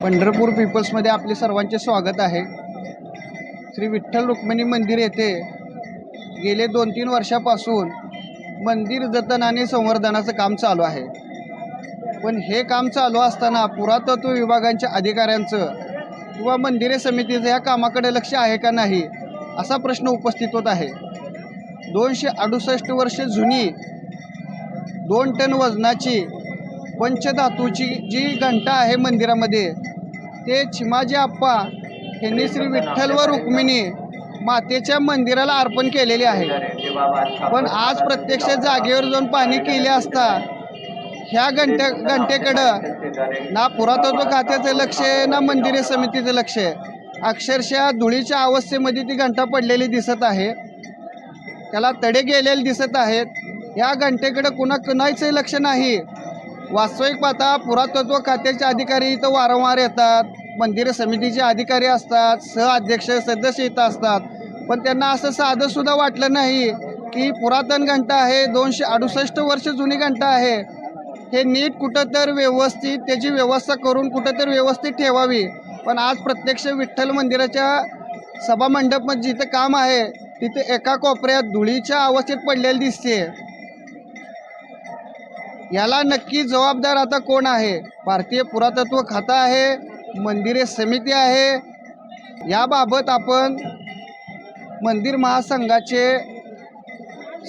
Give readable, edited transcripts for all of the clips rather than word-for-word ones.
पंढरपूर पीपल्समध्ये आपले सर्वांचे स्वागत आहे। श्री विठ्ठल रुक्मिणी मंदिर येथे गेले 2-3 वर्षापासून मंदिर जतन आणि संवर्धनाचं काम चालू आहे। पण हे काम चालू असताना पुरातत्व विभागांच्या अधिकाऱ्यांचं किंवा मंदिरे समितीचं या कामाकडे लक्ष आहे का नाही असा प्रश्न उपस्थित होत आहे। 268 वर्ष जुनी 2 टन वजनाची पंचधातूची जी घंटा आहे मंदिरामध्ये ते चिमाजी आप्पा यांनी श्री विठ्ठल व रुक्मिणी मातेच्या मंदिराला अर्पण केलेले आहे। पण आज प्रत्यक्ष जागेवर जाऊन पाहणी केली असता ह्या घंटेकडं ना पुरातत्व खात्याचं लक्ष आहे ना मंदिरे समितीचं लक्ष आहे। अक्षरशः धुळीच्या अवस्थेमध्ये ती घंटा पडलेली दिसत आहे, त्याला तडे गेलेले दिसत आहेत। या घंटेकडे कुणाचं लक्ष नाही। वास्तविक पाहता पुरातत्व खात्याचे अधिकारी इथं वारंवार येतात, मंदिर समितीचे अधिकारी असतात, सहअध्यक्ष सदस्य इथं असतात, पण त्यांना असं साधं सुद्धा वाटलं नाही की पुरातन घंटा आहे, 268 वर्ष जुनी घंटा आहे, हे नीट कुठं तर व्यवस्थित त्याची व्यवस्था करून कुठं तर व्यवस्थित ठेवावी। पण आज प्रत्यक्ष विठ्ठल मंदिराच्या सभामंडपमध्ये जिथं काम आहे तिथे एका कोपऱ्यात धुळीच्या अवस्थेत पडलेली दिसते। याला नक्की जबाबदार आता कोण आहे? भारतीय पुरातत्व खातं आहे, मंदिरे समिती आहे। याबाबत आपण मंदिर महासंघाचे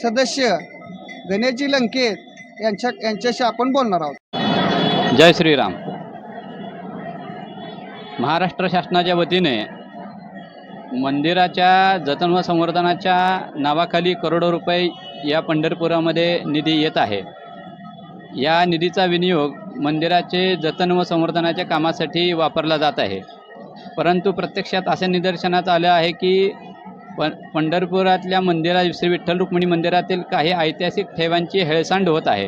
सदस्य गणेशजी लंके यांच्याशी आपण बोलणार आहोत। जय श्रीराम। महाराष्ट्र शासनाच्या वतीने मंदिराच्या जतन व संवर्धनाच्या नावाखाली करोडो रुपये या पंढरपुरामध्ये निधी येत आहे। या निधीचा विनियोग मंदिराचे जतन व संवर्धनाच्या कामासाठी वापरला जात आहे। परंतु प्रत्यक्षात असे निदर्शनास आले आहे की पंढरपुरातल्या श्री विठ्ठल रुक्मिणी मंदिरातील काही ऐतिहासिक ठेवांची हेळसांड होत आहे।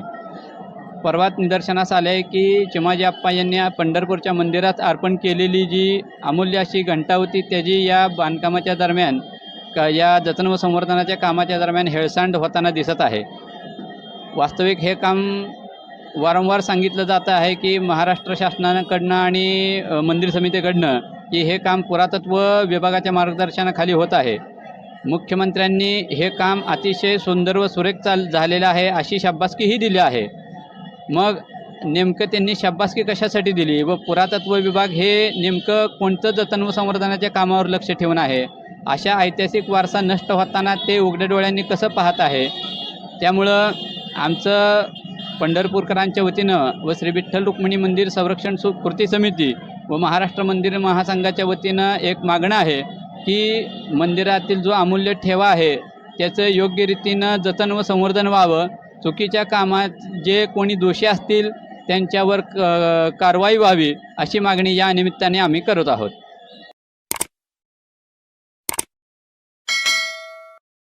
परवात निदर्शनास आले आहे की चिमाजी आप्पा यांनी पंढरपूरच्या मंदिरात अर्पण केलेली जी अमूल्य अशी घंटा होती त्याची या बांधकामाच्या दरम्यान या जतन व संवर्धनाच्या कामाच्या दरम्यान हेळसांड होताना दिसत आहे। वास्तविक हे काम वारंवार सांगितलं जातं आहे की महाराष्ट्र शासनाकडनं आणि मंदिर समितीकडनं की हे काम पुरातत्व विभागाच्या मार्गदर्शनाखाली होत आहे। मुख्यमंत्र्यांनी हे काम अतिशय सुंदर व सुरेख झालेलं आहे अशी शाबासकीही दिली आहे। मग नेमकं त्यांनी शाबासकी कशासाठी दिली व पुरातत्व विभाग हे नेमकं कोणतं जतन व संवर्धनाच्या कामावर लक्ष ठेवून आहे? अशा ऐतिहासिक वारसा नष्ट होताना ते उघड्या डोळ्यांनी कसं पाहत आहे? त्यामुळं आमचं पंढरपूरकरांच्या वतीनं व श्री विठ्ठल रुक्मिणी मंदिर संरक्षण कृती समिती व महाराष्ट्र मंदिर महासंघाच्या वतीनं एक मागणं आहे की मंदिरातील जो अमूल्य ठेवा आहे त्याचं योग्य रीतीनं जतन व संवर्धन व्हावं। चुकीच्या कामात जे कोणी दोषी असतील त्यांच्यावर कारवाई व्हावी अशी मागणी या निमित्ताने आम्ही करत आहोत।